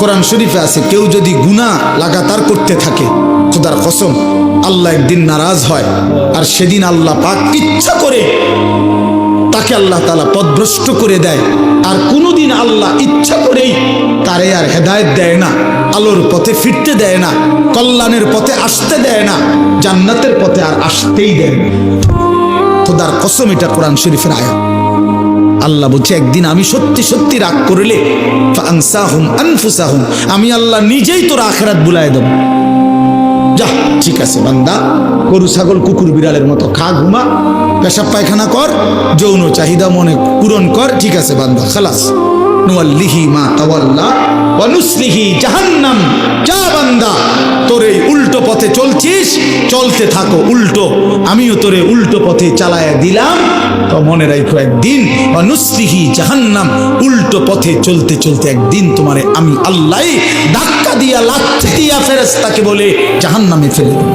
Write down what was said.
কোরআন শরীফে আছে, কেউ যদি গুনাহ লাগাতার করতে থাকে, খোদার কসম আল্লাহ একদিন নারাজ হয়, আর সেদিন আল্লাহ পাক ইচ্ছা করে তাকে আল্লাহ তাআলা পথভ্রষ্ট করে দেয়। আর কোনোদিন আল্লাহ ইচ্ছা করেই তারে আর হেদায়েত দেয় না, আলোর পথে ফিরতে দেয় না, কল্যাণের পথে আসতে দেয় না, জান্নাতের পথে আর আসতেই দেয় না। খোদার কসম, এটা কোরআন শরীফের আয়াত। আল্লাহ বলছে একদিন আমি সত্যি সত্যি রাগ করলে ফাআনসাহুম আনফুসাহুম, আমি আল্লাহ নিজেই তোর আখিরাত ভুলায় দেব। যা, ঠিক আছে বান্দা, গরু ছাগল কুকুর বিড়ালের মতো খা, ঘুমা, পেশাব পায়খানা কর, যৌন চাহিদা মনে পূরণ কর, ঠিক আছে বান্দা, খালাস। নুয়াল্লিহি মা তাওয়াল্লা ওয়া নুসলিহি জাহান্নাম। যা বান্দা, তোর এই উল্টো পথে চলছিস, চলতে থাকো উল্টো, আমিও তোরে উল্টো পথে চালায়া দিলাম। তো মনে রাখো একদিন ওয়া নুসলিহি জাহান্নাম, উল্টো পথে চলতে চলতে একদিন তোমারে আমি আল্লাহ ধাক্কা দিয়া লাথি দিয়া ফেরেশতাকে বলে জাহান্নামে ফেলে দেব।